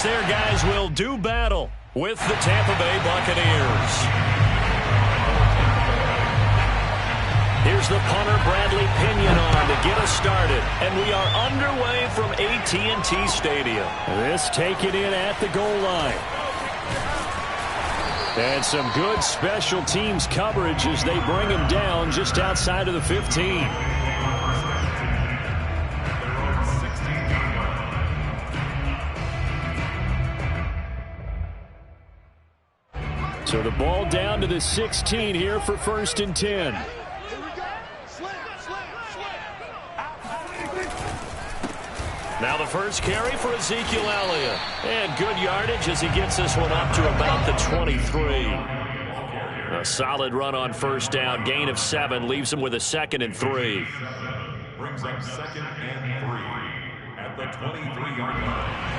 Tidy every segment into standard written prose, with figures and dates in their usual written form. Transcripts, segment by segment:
their guys will do battle with the Tampa Bay Buccaneers. Here's the punter, Bradley Pinion, on to get us started. And we are underway from AT&T Stadium. This taken in at the goal line. And some good special teams coverage as they bring him down just outside of the 15. So the ball down to the 16 here for 1st and 10. Now the first carry for Ezekiel Elliott. And good yardage as he gets this one up to about the 23. A solid run on 1st down. Gain of 7 leaves him with a 2nd and 3. Brings up 2nd and 3 at the 23-yard line.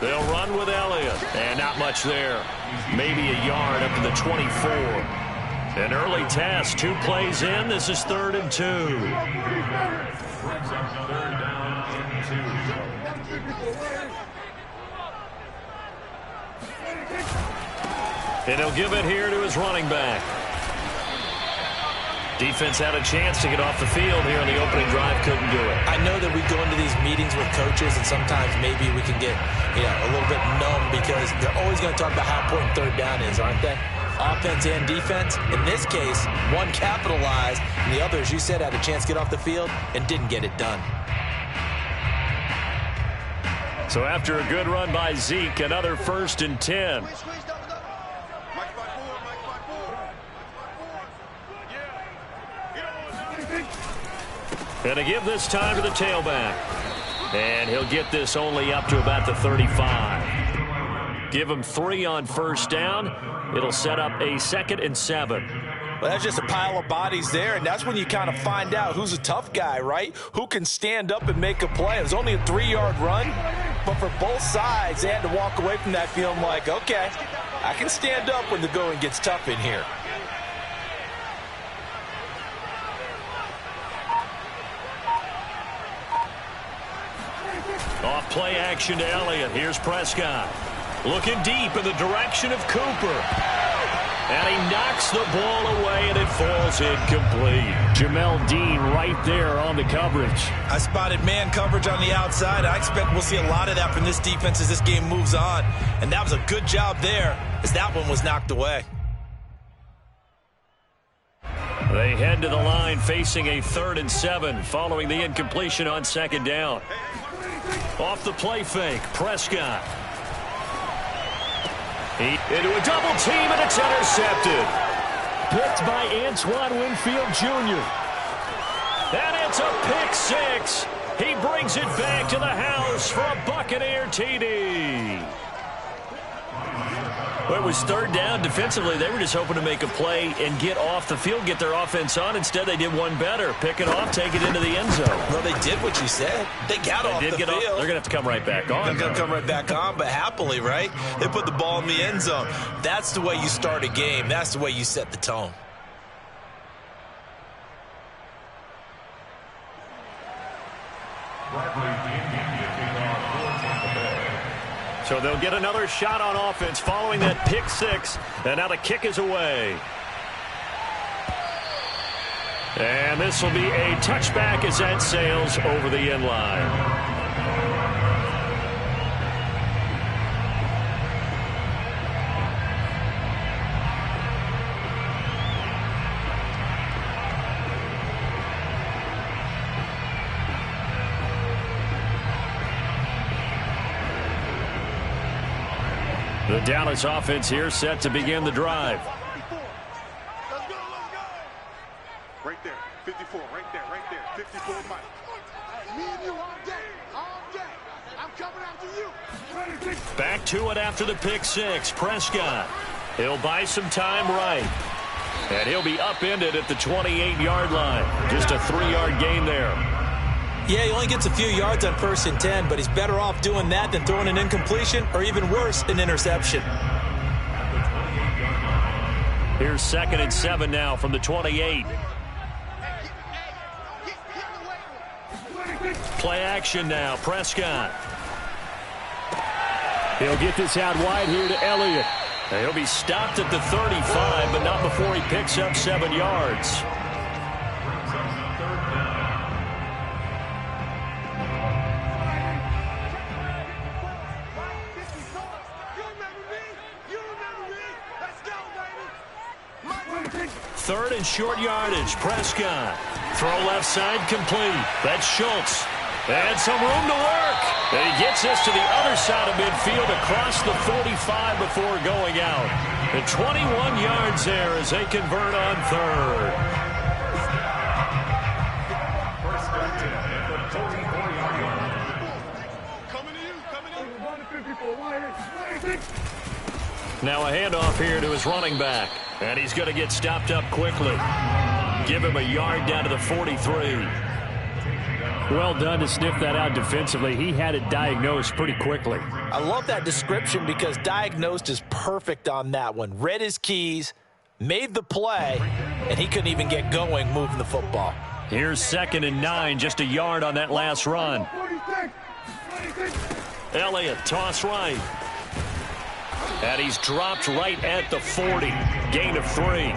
They'll run with Elliott. And not much there. Maybe a yard up to the 24. An early test. 2 plays in. This is 3rd and 2. Brings up 3rd down and 2. And he'll give it here to his running back. Defense had a chance to get off the field here on the opening drive. Couldn't do it. I know that we go into these meetings with coaches, and sometimes maybe we can get, a little bit numb because they're always going to talk about how important 3rd down is, aren't they? Offense and defense. In this case, one capitalized, and the other, as you said, had a chance to get off the field and didn't get it done. So after a good run by Zeke, another 1st and 10. And to give this time to the tailback. And he'll get this only up to about the 35. Give him 3 on 1st down. It'll set up a 2nd and 7. Well, that's just a pile of bodies there, and that's when you kind of find out who's a tough guy, right? Who can stand up and make a play. It was only a 3-yard run, but for both sides, they had to walk away from that feeling like, okay, I can stand up when the going gets tough in here. Off play action to Elliott. Here's Prescott. Looking deep in the direction of Cooper. And he knocks the ball away, and it falls incomplete. Jamel Dean right there on the coverage. I spotted man coverage on the outside. I expect we'll see a lot of that from this defense as this game moves on. And that was a good job there as that one was knocked away. They head to the line facing a 3rd and 7 following the incompletion on 2nd down. Off the play fake, Prescott. Into a double team, and it's intercepted. Picked by Antoine Winfield Jr. And it's a pick 6. He brings it back to the house for a Buccaneer TD. Well, it was 3rd down. Defensively, they were just hoping to make a play and get off the field, get their offense on. Instead, they did one better. Pick it off, take it into the end zone. Well, they did what you said. They got off the field. They're going to have to come right back on. They're going to come right back on, but happily, right? They put the ball in the end zone. That's the way you start a game. That's the way you set the tone. So they'll get another shot on offense following that pick 6. And now the kick is away. And this will be a touchback as that sails over the end line. The Dallas offense here set to begin the drive. Let's go. Right there, 54, right there, 54 Mike. Me and you all day. I'm coming after you. Back to it after the pick 6. Prescott. He'll buy some time right. And he'll be upended at the 28-yard line. Just a 3-yard gain there. Yeah, he only gets a few yards on 1st and 10, but he's better off doing that than throwing an incompletion or even worse, an interception. Here's 2nd and 7 now from the 28. Play action now, Prescott. He'll get this out wide here to Elliott. He'll be stopped at the 35, but not before he picks up 7 yards. Third and short yardage, Prescott. Throw left side complete. That's Schultz. And some room to work. And he gets this to the other side of midfield across the 45 before going out. And 21 yards there as they convert on 3rd. Now a handoff here to his running back. And he's going to get stopped up quickly. Give him a yard down to the 43. Well done to sniff that out defensively. He had it diagnosed pretty quickly. I love that description because diagnosed is perfect on that one. Read his keys, made the play, and he couldn't even get going moving the football. Here's 2nd and 9, just a yard on that last run. Elliott, toss right. And he's dropped right at the 40. Gain of 3.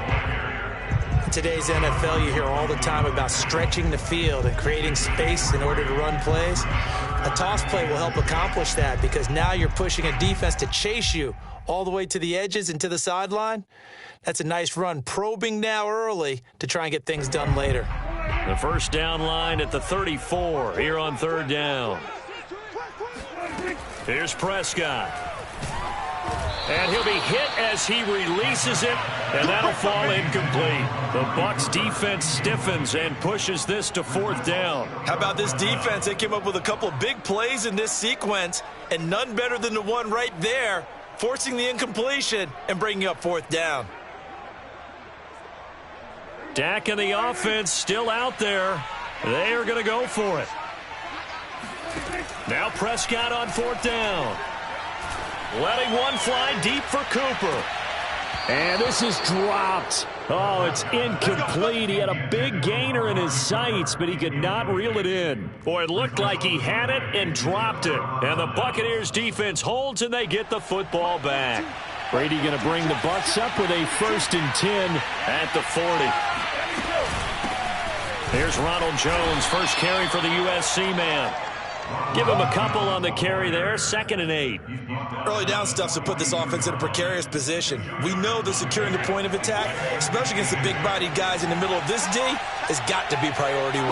In today's NFL, you hear all the time about stretching the field and creating space in order to run plays. A toss play will help accomplish that because now you're pushing a defense to chase you all the way to the edges and to the sideline. That's a nice run, probing now early to try and get things done later. The first down line at the 34 here on 3rd down. Here's Prescott. And he'll be hit as he releases it, and that'll fall incomplete. The Bucs defense stiffens and pushes this to 4th down. How about this defense? They came up with a couple of big plays in this sequence, and none better than the one right there, forcing the incompletion and bringing up 4th down. Dak and the offense still out there. They are going to go for it. Now Prescott on 4th down. Letting one fly deep for Cooper. And this is dropped. Oh, it's incomplete. He had a big gainer in his sights, but he could not reel it in. Boy, it looked like he had it and dropped it. And the Buccaneers defense holds, and they get the football back. Brady going to bring the Bucs up with a 1st and 10 at the 40. Here's Ronald Jones, first carry for the USC man. Give him a couple on the carry there, 2nd and 8. Early down stuff to put this offense in a precarious position. We know that securing the point of attack, especially against the big-bodied guys in the middle of this D, has got to be priority 1.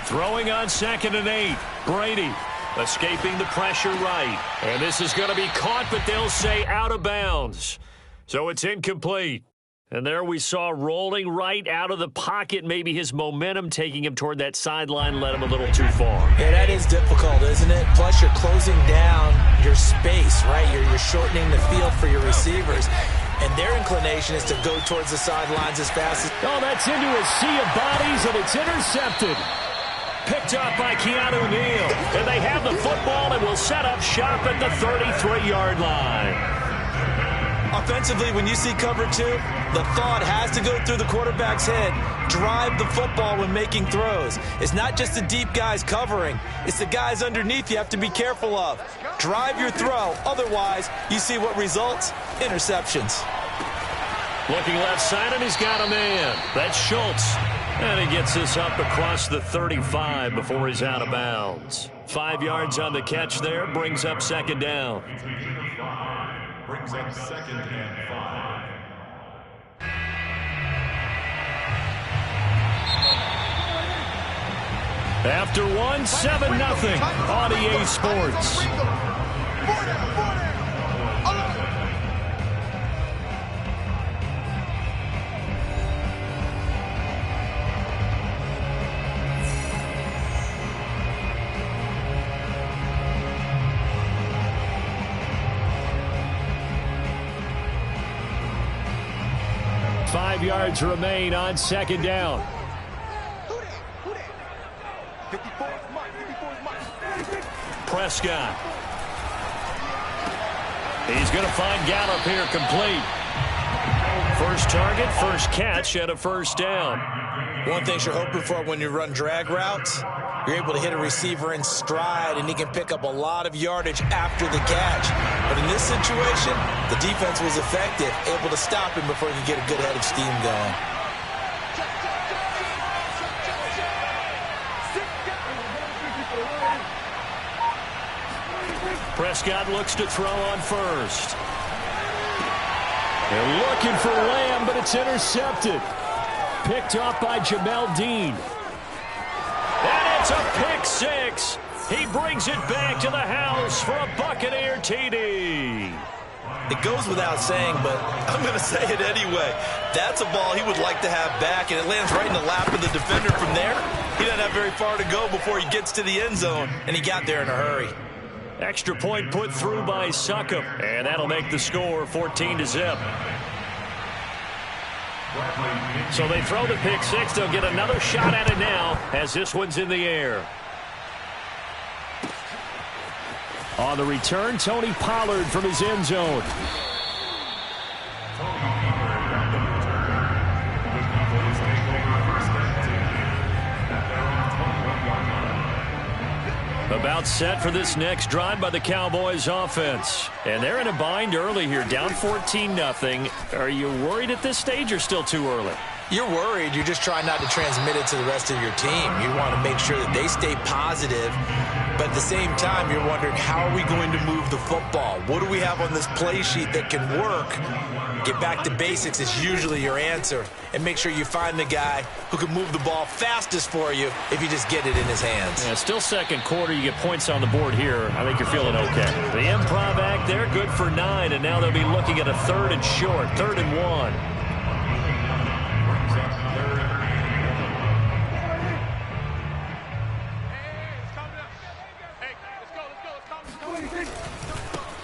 Throwing on 2nd and 8. Brady escaping the pressure right. And this is going to be caught, but they'll say out of bounds. So it's incomplete. And there we saw rolling right out of the pocket. Maybe his momentum taking him toward that sideline led him a little too far. Yeah, that is difficult, isn't it? Plus, you're closing down your space, right? You're shortening the field for your receivers. And their inclination is to go towards the sidelines as fast as... Oh, that's into a sea of bodies, and it's intercepted. Picked up by Keanu Neal. And they have the football and will set up shop at the 33-yard line. Offensively, when you see cover 2, the thought has to go through the quarterback's head. Drive the football when making throws. It's not just the deep guys covering. It's the guys underneath you have to be careful of. Drive your throw. Otherwise, you see what results? Interceptions. Looking left side, and he's got a man. That's Schultz. And he gets this up across the 35 before he's out of bounds. 5 yards on the catch there. Brings up 2nd down. Brings up 2nd and 5. After 1, 7-0 on EA Sports. 5 yards remain on second down. 54 is Mike. 54 is Mike. Prescott. He's going to find Gallup here complete. First target, first catch, and a first down. One thing you're hoping for when you run drag routes, you're able to hit a receiver in stride, and he can pick up a lot of yardage after the catch. But in this situation, the defense was effective, able to stop him before he could get a good head of steam going. Prescott looks to throw on first. They're looking for Lamb, but it's intercepted. Picked off by Jamel Dean. And it's a pick six. He brings it back to the house for a Buccaneer TD. It goes without saying, but I'm going to say it anyway. That's a ball he would like to have back, and it lands right in the lap of the defender from there. He doesn't have very far to go before he gets to the end zone, and he got there in a hurry. Extra point put through by Succop, and that'll make the score 14-0. So they throw the pick six. They'll get another shot at it now as this one's in the air. On the return, Tony Pollard from his end zone. About set for this next drive by the Cowboys offense. And they're in a bind early here, down 14-0. Are you worried at this stage or still too early? You're worried. You're just trying not to transmit it to the rest of your team. You want to make sure that they stay positive. But at the same time, you're wondering, how are we going to move the football? What do we have on this play sheet that can work? Get back to basics is usually your answer. And make sure you find the guy who can move the ball fastest for you if you just get it in his hands. Yeah, still second quarter. You get points on the board here. I think you're feeling okay. The improv act there, good for 9. And now they'll be looking at a 3rd and short, 3rd and 1.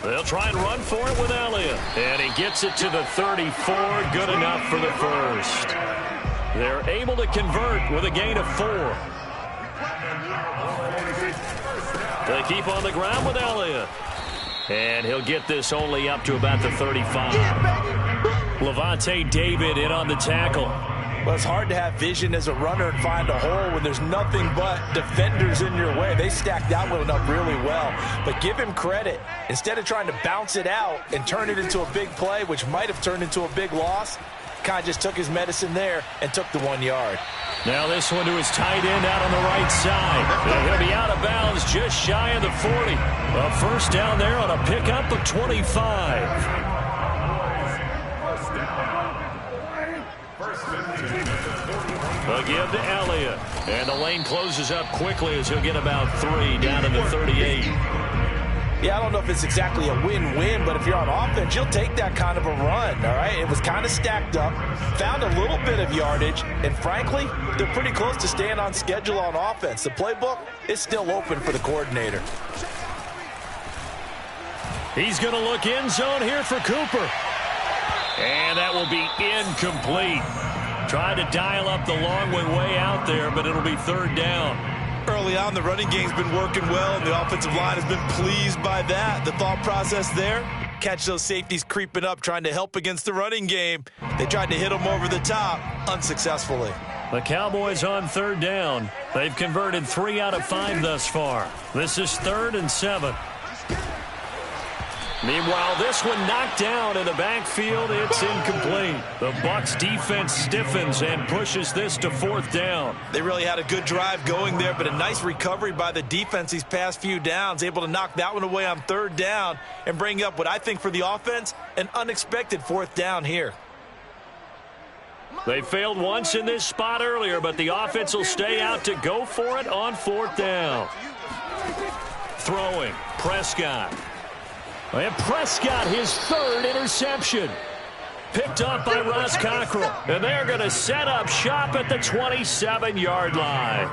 They'll try and run for it with Elliott. And he gets it to the 34. Good enough for the first. They're able to convert with a gain of 4. They keep on the ground with Elliott. And he'll get this only up to about the 35. Levante David in on the tackle. Well, it's hard to have vision as a runner and find a hole when there's nothing but defenders in your way. They stacked that one up really well. But give him credit. Instead of trying to bounce it out and turn it into a big play, which might have turned into a big loss, kind of just took his medicine there and took the 1 yard. Now this one to his tight end out on the right side. He'll be out of bounds just shy of the 40. A first down there on a pickup of 25. A give to Elliott. And the lane closes up quickly as he'll get about 3 down to the 38. Yeah, I don't know if it's exactly a win-win, but if you're on offense, you'll take that kind of a run, all right? It was kind of stacked up, found a little bit of yardage, and frankly, they're pretty close to staying on schedule on offense. The playbook is still open for the coordinator. He's going to look end zone here for Cooper. And that will be incomplete. Tried to dial up the long one way out there, but it'll be 3rd down. Early on, the running game's been working well, and the offensive line has been pleased by that. The thought process there, catch those safeties creeping up, trying to help against the running game. They tried to hit them over the top, unsuccessfully. The Cowboys on 3rd down. They've converted 3 out of 5 thus far. This is 3rd and 7. Meanwhile, this one knocked down in the backfield. It's incomplete. The Bucs defense stiffens and pushes this to 4th down. They really had a good drive going there, but a nice recovery by the defense these past few downs. Able to knock that one away on 3rd down and bring up what I think for the offense, an unexpected 4th down here. They failed once in this spot earlier, but the offense will stay out to go for it on 4th down. Throwing, Prescott. And Prescott, his 3rd interception. Picked up by Ross Cockrell. And they're going to set up shop at the 27-yard line.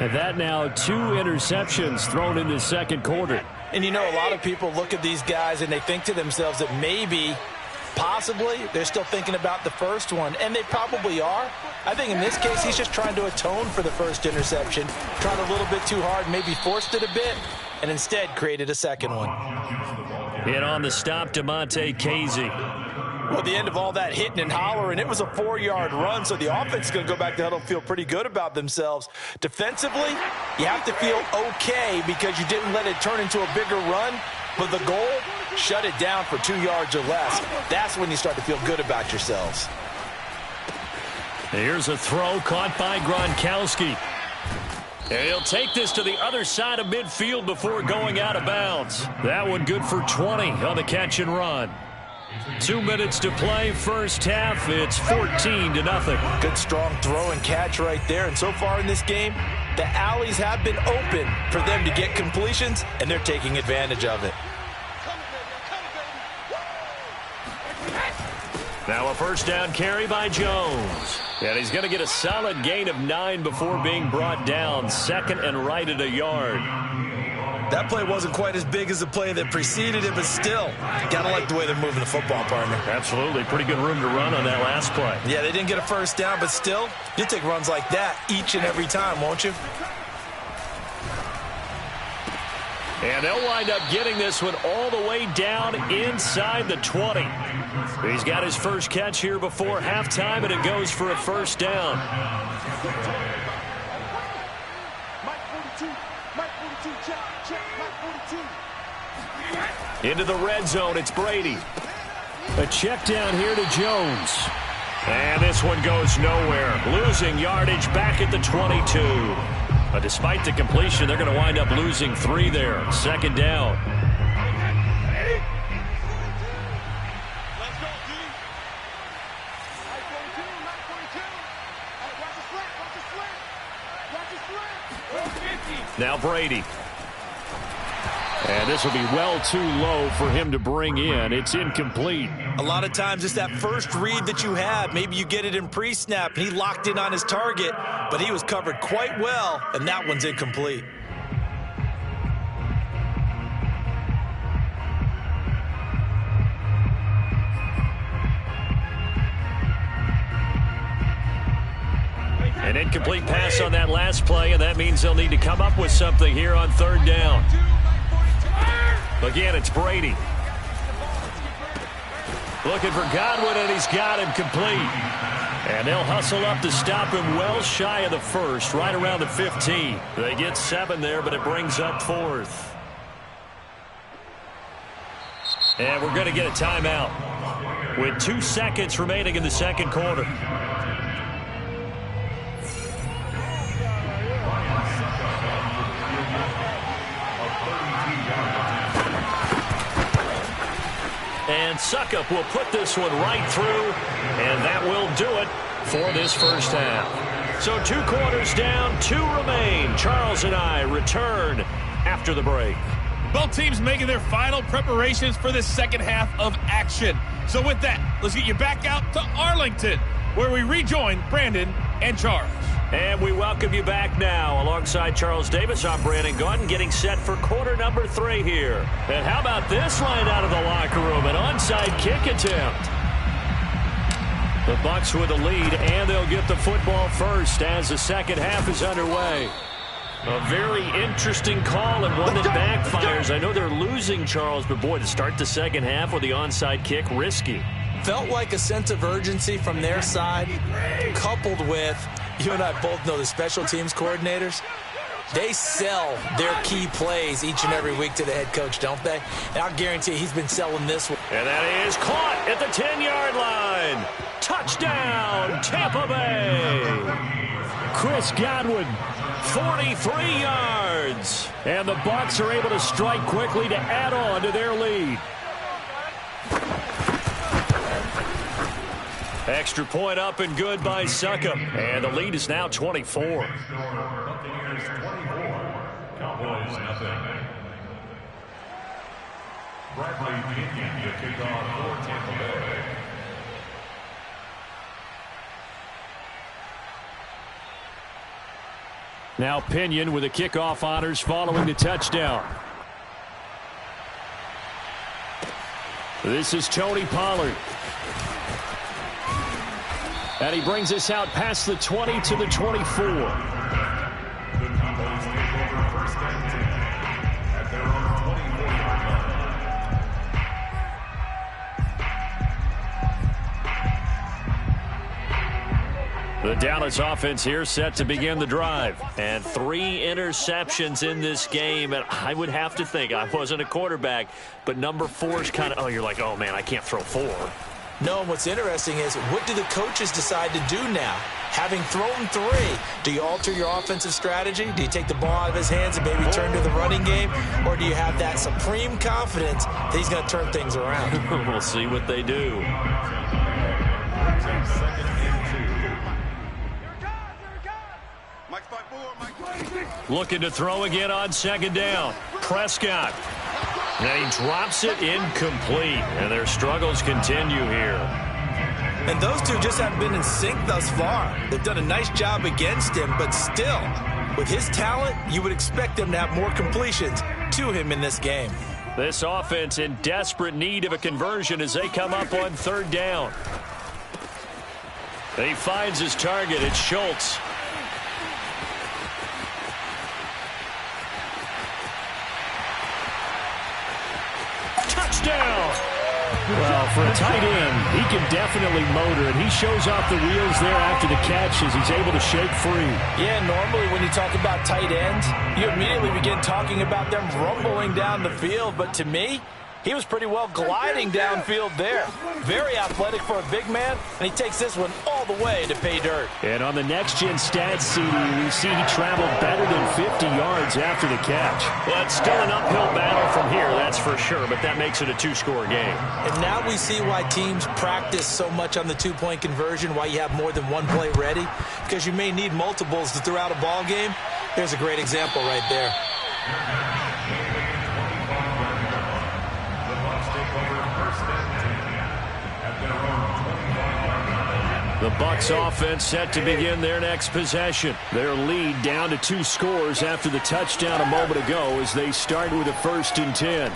And that now 2 interceptions thrown in the 2nd quarter. And you know, a lot of people look at these guys and they think to themselves that maybe Possibly. They're still thinking about the first one, and they probably are. I think in this case, he's just trying to atone for the first interception. Tried a little bit too hard, maybe forced it a bit, and instead created a second one. In on the stop, Damontae Kazee. Well, the end of all that hitting and hollering, it was a 4-yard run, so the offense is going to go back to huddle and feel pretty good about themselves. Defensively, you have to feel okay because you didn't let it turn into a bigger run, but the goal, shut it down for 2 yards or less. That's when you start to feel good about yourselves. Here's a throw caught by Gronkowski. And he'll take this to the other side of midfield before going out of bounds. That one good for 20 on the catch and run. 2 minutes to play, first half. It's 14-0. Good strong throw and catch right there. And so far in this game, the alleys have been open for them to get completions, and they're taking advantage of it. Now a first down carry by Jones. And he's going to get a solid gain of 9 before being brought down. Second and right at a yard. That play wasn't quite as big as the play that preceded it, but still, got to like the way they're moving the football, partner. Absolutely. Pretty good room to run on that last play. Yeah, they didn't get a first down, but still, you'll take runs like that each and every time, won't you? And they'll wind up getting this one all the way down inside the 20. He's got his first catch here before halftime, and it goes for a first down. Into the red zone, it's Brady. A check down here to Jones. And this one goes nowhere. Losing yardage back at the 22. But despite the completion, they're going to wind up losing 3 there. Second down. Now Brady. And this will be well too low for him to bring in. It's incomplete. A lot of times it's that first read that you have. Maybe you get it in pre-snap, and he locked in on his target, but he was covered quite well, and that one's incomplete. An incomplete pass on that last play, and that means they'll need to come up with something here on third down. Again, it's Brady. Looking for Godwin, and he's got him complete. And they'll hustle up to stop him well shy of the first, right around the 15. They get 7 there, but it brings up 4th. And we're going to get a timeout with 2 seconds remaining in the second quarter. And Suckup will put this one right through, and that will do it for this first half. So 2 quarters down, 2 remain. Charles and I return after the break. Both teams making their final preparations for the second half of action. So with that, let's get you back out to Arlington, where we rejoin Brandon and Charles. And we welcome you back now. Alongside Charles Davis, I'm Brandon Gaudin, getting set for quarter number 3 here. And how about this line out of the locker room? An onside kick attempt. The Bucs with the lead, and they'll get the football first as the second half is underway. A very interesting call and one that backfires. I know they're losing, Charles, but boy, to start the second half with the onside kick, risky. Felt like a sense of urgency from their side, coupled with, you and I both know the special teams coordinators, they sell their key plays each and every week to the head coach, don't they? And I'll guarantee he's been selling this one. And that is caught at the 10-yard line. Touchdown, Tampa Bay. Chris Godwin, 43 yards. And the Bucs are able to strike quickly to add on to their lead. Extra point up and good by Suckup. And the lead is now 24. Buccaneers 24, Cowboys nothing. Bradley Pinion to kick off for Tampa Bay. Now Pinion with the kickoff honors following the touchdown. This is Tony Pollard. And he brings us out past the 20 to the 24. The Dallas offense here set to begin the drive. And 3 interceptions in this game. And I would have to think, I wasn't a quarterback, but number 4 is kind of, you're like, oh, man, I can't throw 4. No, and what's interesting is, what do the coaches decide to do now? Having thrown 3, do you alter your offensive strategy? Do you take the ball out of his hands and maybe turn to the running game? Or do you have that supreme confidence that he's going to turn things around? We'll see what they do. Looking to throw again on 2nd down. Prescott. And he drops it incomplete. And their struggles continue here. And those two just haven't been in sync thus far. They've done a nice job against him, but still, with his talent, you would expect them to have more completions to him in this game. This offense in desperate need of a conversion as they come up on 3rd down. And he finds his target. It's Schultz. Touchdown! Well, for a tight end, he can definitely motor, and he shows off the wheels there after the catch as he's able to shake free. Yeah, normally when you talk about tight ends, you immediately begin talking about them rumbling down the field. But to me, he was pretty well gliding downfield there. Very athletic for a big man, and he takes this one all the way to pay dirt. And on the next-gen stats CD, we see he traveled better than 50 yards after the catch. Well, it's still an uphill battle from here, that's for sure, but that makes it a 2-score game. And now we see why teams practice so much on the 2-point conversion, why you have more than one play ready, because you may need multiples to throw out a ball game. Here's a great example right there. The Bucs offense set to begin their next possession. Their lead down to 2 scores after the touchdown a moment ago as they start with a 1st and 10.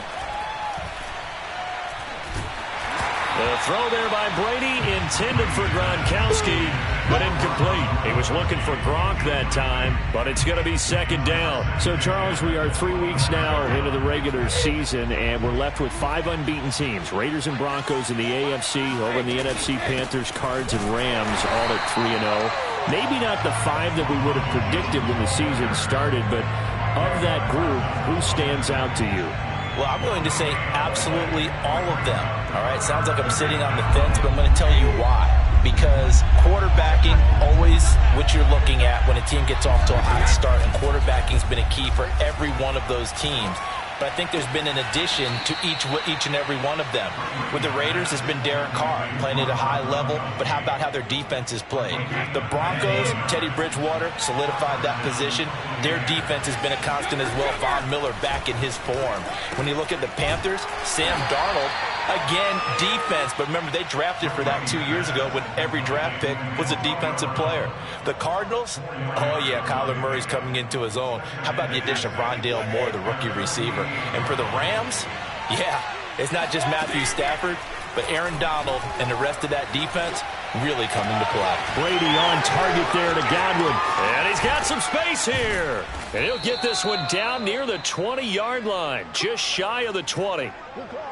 The throw there by Brady intended for Gronkowski, but incomplete. He was looking for Gronk that time, but it's going to be 2nd down. So, Charles, we are 3 weeks now into the regular season, and we're left with 5 unbeaten teams. Raiders and Broncos in the AFC, over in the NFC, Panthers, Cards, and Rams, all at 3-0. Maybe not the 5 that we would have predicted when the season started, but of that group, who stands out to you? Well, I'm going to say absolutely all of them. All right, sounds like I'm sitting on the fence, but I'm going to tell you why. Because quarterbacking, always what you're looking at when a team gets off to a hot start, and quarterbacking has been a key for every one of those teams. But I think there's been an addition to each and every one of them. With the Raiders, it's been Derek Carr playing at a high level, but how about how their defense is played? The Broncos, Teddy Bridgewater solidified that position. Their defense has been a constant as well. Von Miller back in his form. When you look at the Panthers, Sam Darnold, again, defense. But remember, they drafted for that 2 years ago when every draft pick was a defensive player. The Cardinals, oh yeah, Kyler Murray's coming into his own. How about the addition of Rondale Moore, the rookie receiver? And for the Rams, yeah, it's not just Matthew Stafford, but Aaron Donald and the rest of that defense really coming to play. Brady on target there to Godwin. And he's got some space here. And he'll get this one down near the 20-yard line, just shy of the 20.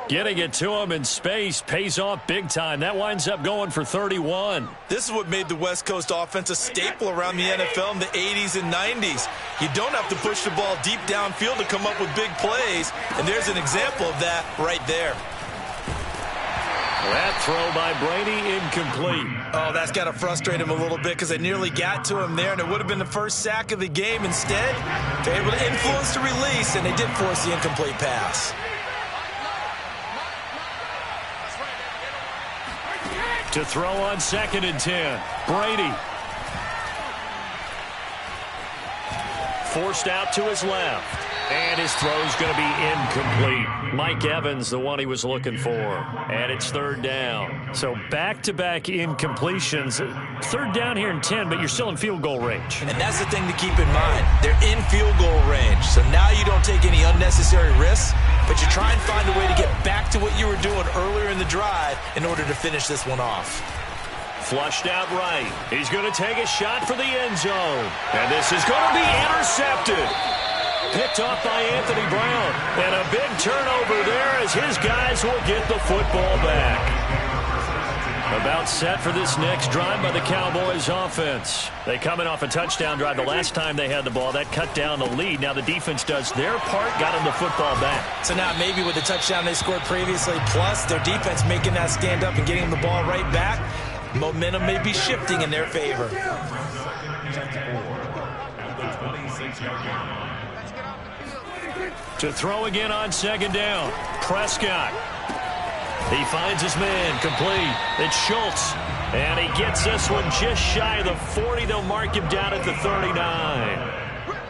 Getting it to him in space pays off big time. That winds up going for 31. This is what made the West Coast offense a staple around the NFL in the 80s and 90s. You don't have to push the ball deep downfield to come up with big plays, and there's an example of that right there. That throw by Brady incomplete. Oh, that's got to frustrate him a little bit because they nearly got to him there, and it would have been the first sack of the game. Instead, they're able to influence the release, and they did force the incomplete pass. To throw on 2nd and 10. Brady. forced out to his left. And his throw's going to be incomplete. Mike Evans, the one he was looking for. And it's third down. So back-to-back incompletions. Third down here in 10, but you're still in field goal range. And that's the thing to keep in mind. They're in field goal range. So now you don't take any unnecessary risks, but you try and find a way to get back to what you were doing earlier in the drive in order to finish this one off. Flushed out right. He's going to take a shot for the end zone. And this is going to be intercepted. Picked off by Anthony Brown. And a big turnover there as his guys will get the football back. About set for this next drive by the Cowboys offense. They come in off a touchdown drive the last time they had the ball. That cut down the lead. Now the defense does their part, got them the football back. So now maybe with the touchdown they scored previously, plus their defense making that stand up and getting them the ball right back, momentum may be shifting in their favor. To throw again on second down. Prescott. He finds his man complete. It's Schultz. And he gets this one just shy of the 40. They'll mark him down at the 39.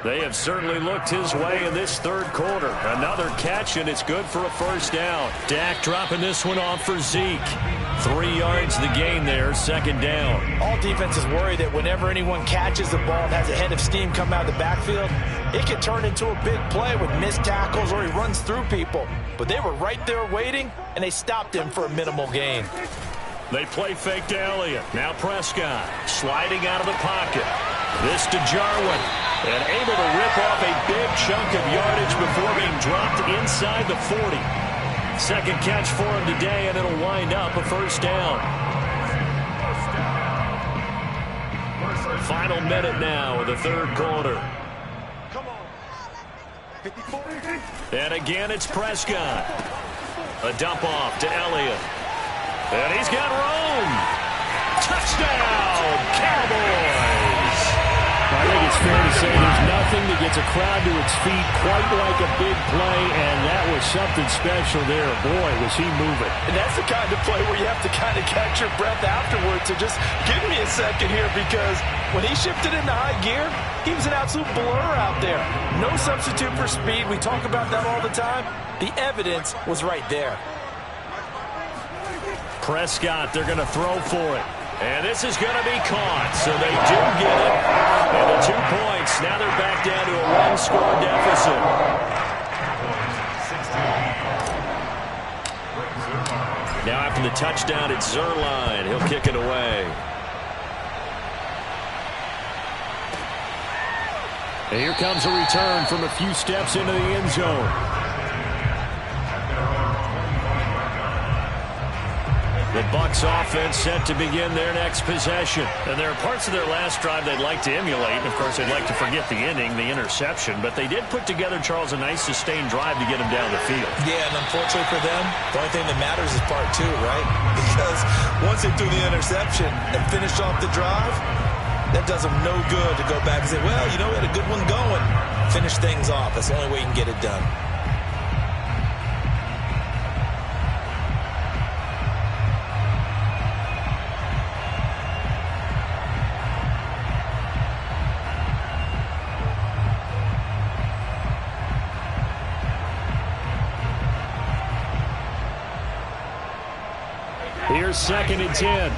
They have certainly looked his way in this third quarter. Another catch, and it's good for a first down. Dak dropping this one off for Zeke. 3 yards the gain there, second down. All defenses worry that whenever anyone catches the ball and has a head of steam come out of the backfield, it can turn into a big play with missed tackles or he runs through people. But they were right there waiting, and they stopped him for a minimal gain. They play fake to Elliott. Now Prescott sliding out of the pocket. This to Jarwin. And able to rip off a big chunk of yardage before being dropped inside the 40. Second catch for him today, and it'll wind up a first down. Final minute now of the third quarter. And again, it's Prescott. A dump off to Elliott. And he's got room. Touchdown, Cowboys! I think it's fair to say there's nothing that gets a crowd to its feet quite like a big play, and that was something special there. Boy, was he moving. And that's the kind of play where you have to kind of catch your breath afterwards. So just give me a second here, because when he shifted into high gear, he was an absolute blur out there. No substitute for speed. We talk about that all the time. The evidence was right there. Prescott, they're going to throw for it. And this is going to be caught, so they do get it. And the 2 points, now they're back down to a one-score deficit. Now after the touchdown, it's Zerline. He'll kick it away. And here comes a return from a few steps into the end zone. The Bucs offense set to begin their next possession. And there are parts of their last drive they'd like to emulate. And, of course, they'd like to forget the ending, the interception. But they did put together, Charles, a nice sustained drive to get them down the field. Yeah, and unfortunately for them, the only thing that matters is part 2, right? Because once they threw the interception and finished off the drive, that does them no good to go back and say, well, you know, we had a good one going. Finish things off. That's the only way you can get it done. Here's 2nd and 10.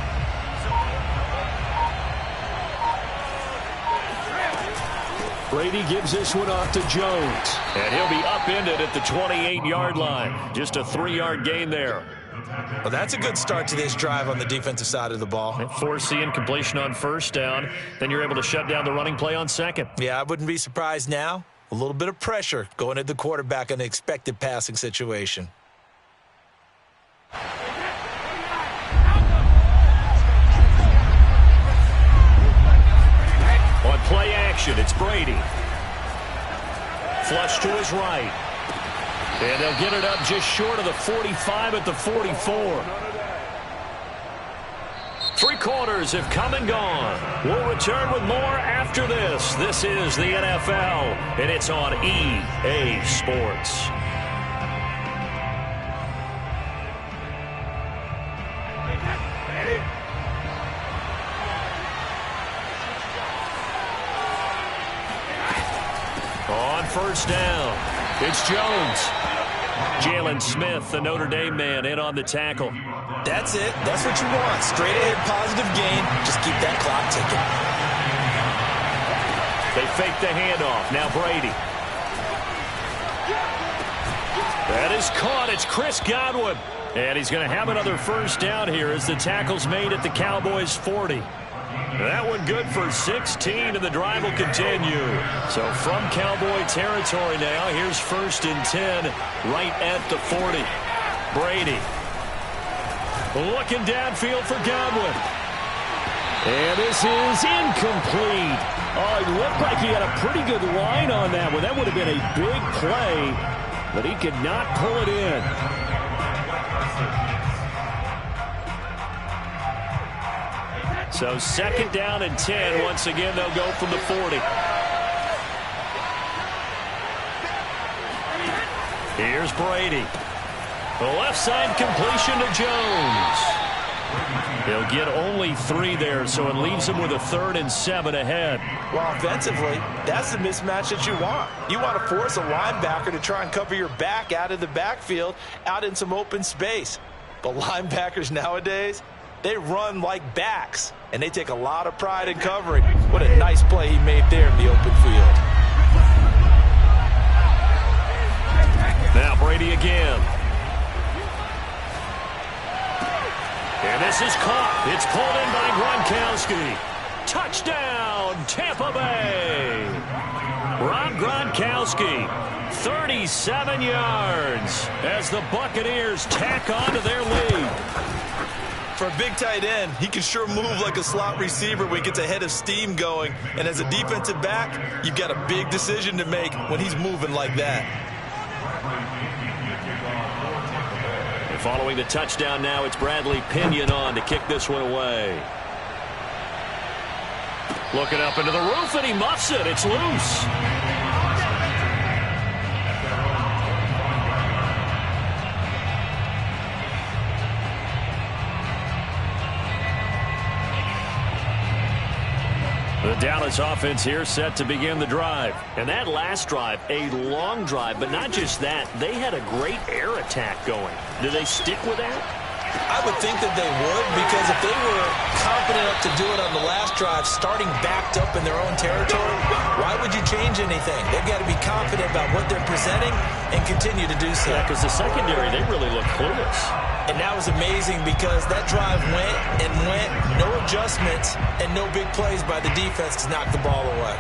Brady gives this one off to Jones. And he'll be upended at the 28-yard line. Just a 3-yard gain there. Well, that's a good start to this drive on the defensive side of the ball. Forcing incompletion on first down. Then you're able to shut down the running play on second. Yeah, I wouldn't be surprised now. A little bit of pressure going at the quarterback in an expected passing situation. On play action, it's Brady. Flush to his right. And they'll get it up just short of the 45 at the 44. 3 quarters have come and gone. We'll return with more after this. This is the NFL, and it's on EA Sports. first down. It's Jones. Jalen Smith, the Notre Dame man, in on the tackle. That's it. That's what you want. Straight ahead positive gain. Just keep that clock ticking. They fake the handoff. Now Brady. That is caught. It's Chris Godwin. And he's going to have another first down here as the tackle's made at the Cowboys' 40. That one good for 16, and the drive will continue. So from Cowboy territory now, here's 1st and 10 right at the 40. Brady looking downfield for Godwin. And this is incomplete. Oh, it looked like he had a pretty good line on that one. That would have been a big play, but he could not pull it in. So 2nd down and 10. Once again, they'll go from the 40. Here's Brady. The left side completion to Jones. He'll get only 3 there, so it leaves him with a 3rd and 7 ahead. Well, offensively, that's the mismatch that you want. You want to force a linebacker to try and cover your back out of the backfield, out in some open space. But linebackers nowadays, they run like backs, and they take a lot of pride in covering. What a nice play he made there in the open field. Now Brady again. And this is caught. It's pulled in by Gronkowski. Touchdown, Tampa Bay. Rob Gronkowski, 37 yards as the Buccaneers tack on to their lead. For a big tight end, he can sure move like a slot receiver when he gets a head of steam going. And as a defensive back, you've got a big decision to make when he's moving like that. And following the touchdown now, it's Bradley Pinion on to kick this one away. Looking up into the roof, and he muffs it. It's loose. The Dallas offense here set to begin the drive. And that last drive, a long drive, but not just that. They had a great air attack going. Do they stick with that? I would think that they would, because if they were confident enough to do it on the last drive, starting backed up in their own territory, why would you change anything? They've got to be confident about what they're presenting and continue to do so. Yeah, because the secondary, they really look clueless. And that was amazing because that drive went and went, no adjustments, and no big plays by the defense to knock the ball away.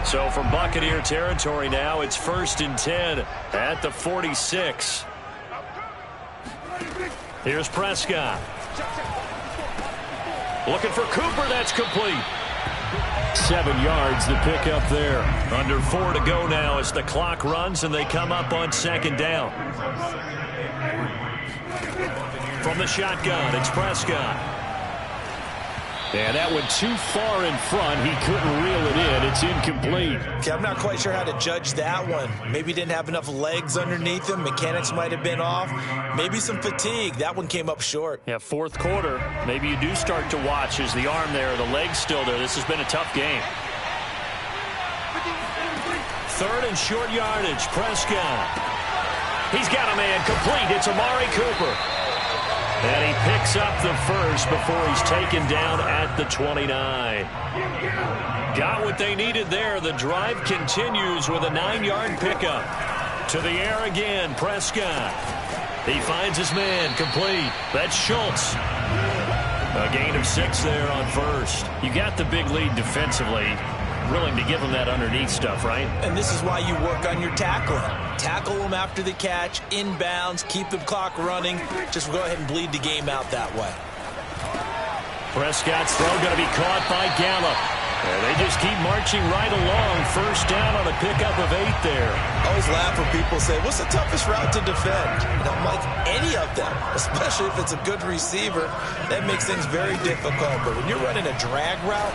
So from Buccaneer territory now, it's 1st and 10 at the 46. Here's Prescott. Looking for Cooper. That's complete. 7 yards the pick up there. Under 4 to go now as the clock runs and they come up on 2nd down. From the shotgun, it's Prescott. And that went too far in front. He couldn't reel it in. It's incomplete. Okay, I'm not quite sure how to judge that one. Maybe he didn't have enough legs underneath him. Mechanics might have been off. Maybe some fatigue. That one came up short. Yeah, 4th quarter. Maybe you do start to watch as the arm there, the leg's still there. This has been a tough game. 3rd and short yardage. Prescott. He's got a man complete. It's Amari Cooper. And he picks up the first before he's taken down at the 29. Got what they needed there. The drive continues with a 9-yard pickup. To the air again, Prescott. He finds his man, complete. That's Schultz. A gain of 6 there on 1st. You got the big lead defensively. Willing to give him that underneath stuff, right? And this is why you work on your tackling. Tackle them after the catch, inbounds, keep the clock running. Just go ahead and bleed the game out that way. Prescott's throw going to be caught by Gallup. And they just keep marching right along. 1st down on a pickup of 8 there. I always laugh when people say, what's the toughest route to defend? And I'm like, any of them, especially if it's a good receiver. That makes things very difficult. But when you're running a drag route,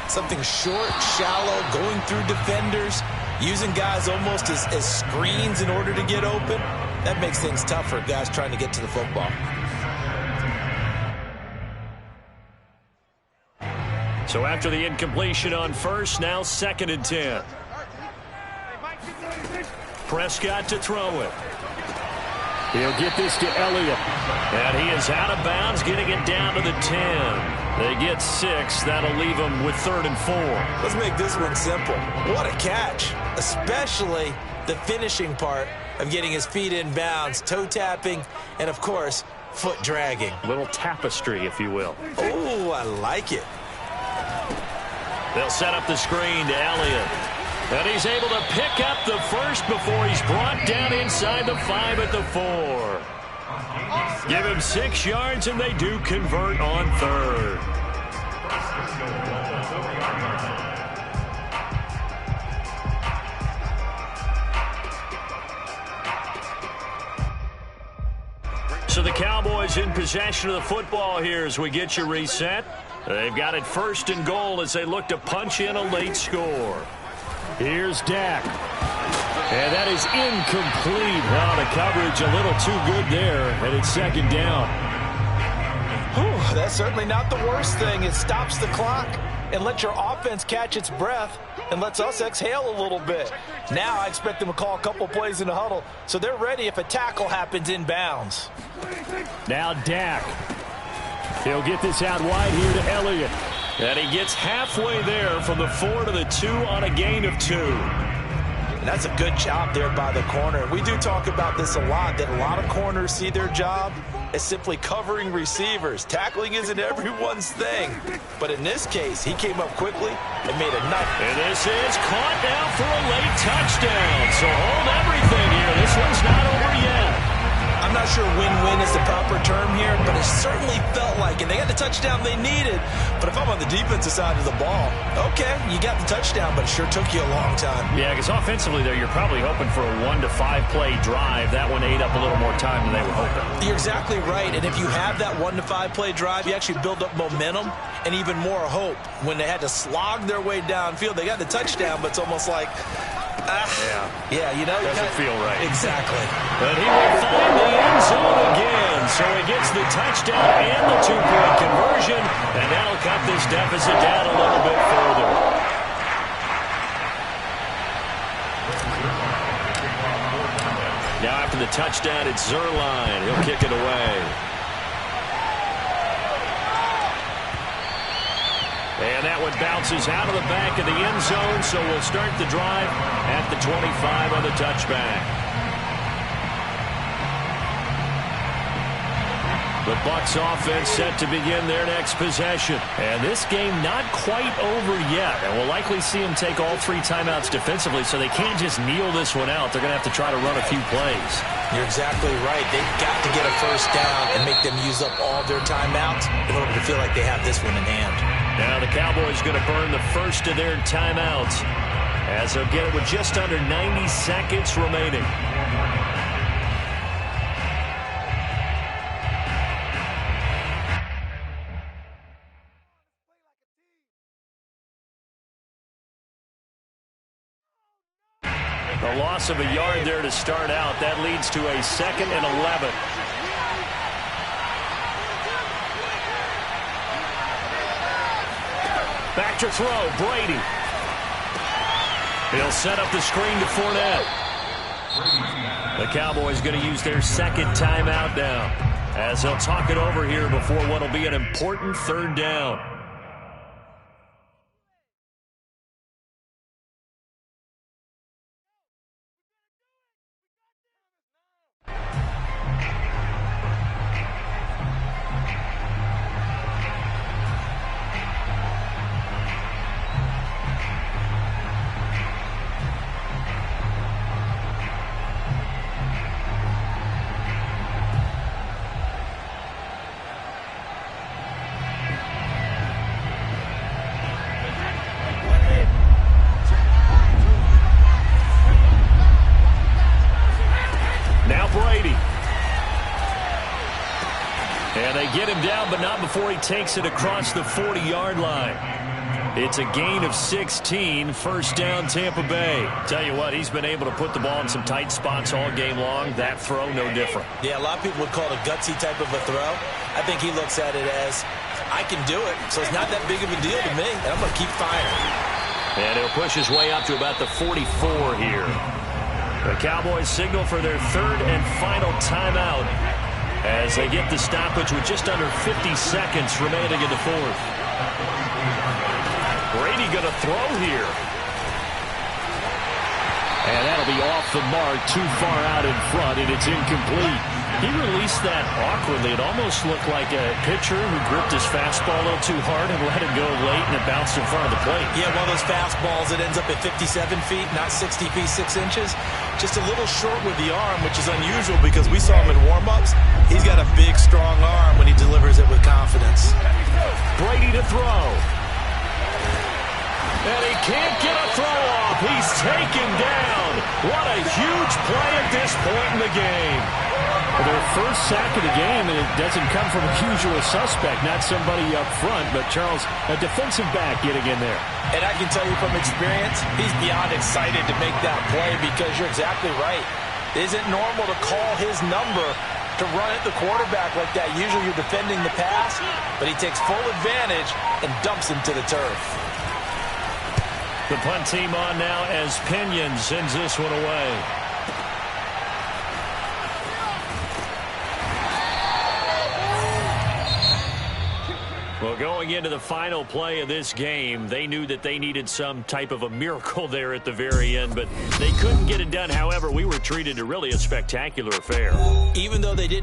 something short, shallow, going through defenders, using guys almost as screens in order to get open, that makes things tough for guys trying to get to the football. So after the incompletion on first, now 2nd and 10. Prescott to throw it. He'll get this to Elliott. And he is out of bounds, getting it down to the 10. They get 6. That'll leave them with 3rd and 4. Let's make this one simple. What a catch, especially the finishing part of getting his feet in bounds, toe tapping, and, of course, foot dragging. Little tapestry, if you will. Oh, I like it. They'll set up the screen to Elliott. And he's able to pick up the first before he's brought down inside the 5 at the 4. Give him 6 yards, and they do convert on 3rd. So the Cowboys in possession of the football here as we get you reset. They've got it 1st and goal as they look to punch in a late score. Here's Dak. And that is incomplete. Oh, the coverage a little too good there, and it's 2nd down. Whew, that's certainly not the worst thing. It stops the clock and lets your offense catch its breath and lets us exhale a little bit. Now I expect them to call a couple plays in the huddle so they're ready if a tackle happens in bounds. Now Dak. He'll get this out wide here to Elliott. And he gets halfway there from the 4 to the 2 on a gain of 2. And that's a good job there by the corner. We do talk about this a lot, that a lot of corners see their job as simply covering receivers. Tackling isn't everyone's thing. But in this case, he came up quickly and made a nice. And this is caught now for a late touchdown. So hold everything here. This one's not over yet. I'm not sure win-win is the proper term here, but it certainly felt like it. They got the touchdown they needed. But if I'm on the defensive side of the ball, okay, you got the touchdown, but it sure took you a long time. Yeah, because offensively there, you're probably hoping for a 1 to 5 play drive. That one ate up a little more time than they were hoping. You're exactly right, and if you have that 1 to 5 play drive, you actually build up momentum and even more hope. When they had to slog their way downfield, they got the touchdown, but it's almost like, yeah, you know. Doesn't feel right. Exactly. But he will find the end zone again. So he gets the touchdown and the 2-point conversion, and that'll cut this deficit down a little bit further. Now after the touchdown, it's Zerline. He'll kick it away. And that one bounces out of the back of the end zone, so we'll start the drive at the 25 on the touchback. The Bucs offense set to begin their next possession. And this game not quite over yet. And we'll likely see them take all 3 timeouts defensively, so they can't just kneel this one out. They're going to have to try to run a few plays. You're exactly right. They've got to get a first down and make them use up all their timeouts in order to feel like they have this one in hand. Now the Cowboys going to burn the first of their timeouts as they'll get it with just under 90 seconds remaining. A loss of a yard there to start out. That leads to a 2nd and 11. Back to throw, Brady. He'll set up the screen to Fournette. The Cowboys going to use their 2nd timeout now as they'll talk it over here before what will be an important 3rd down. And they get him down, but not before he takes it across the 40-yard line. It's a gain of 16, 1st down Tampa Bay. Tell you what, he's been able to put the ball in some tight spots all game long. That throw, no different. Yeah, a lot of people would call it a gutsy type of a throw. I think he looks at it as I can do it. So it's not that big of a deal to me, and I'm going to keep firing. And he'll push his way up to about the 44 here. The Cowboys signal for their third and final timeout as they get the stoppage with just under 50 seconds remaining in the fourth. Brady going to throw here. And that'll be off the mark, too far out in front, and it's incomplete. He released that awkwardly. It almost looked like a pitcher who gripped his fastball a little too hard and let it go late, and it bounced in front of the plate. Yeah, one of those fastballs that ends up at 57 feet, not 60 feet, 6 inches. Just a little short with the arm, which is unusual because we saw him in warm-ups. He's got a big, strong arm when he delivers it with confidence. Brady to throw. And he can't get a throw off. He's taken down. What a huge play at this point in the game. Their first sack of the game, and it doesn't come from a usual suspect, not somebody up front, but Charles, a defensive back getting in there. And I can tell you from experience, he's beyond excited to make that play because you're exactly right. It isn't normal to call his number to run at the quarterback like that. Usually you're defending the pass, but he takes full advantage and dumps him to the turf. The punt team on now as Pinion sends this one away. Well, going into the final play of this game, they knew that they needed some type of a miracle there at the very end, but they couldn't get it done. However, we were treated to really a spectacular affair. Even though they didn't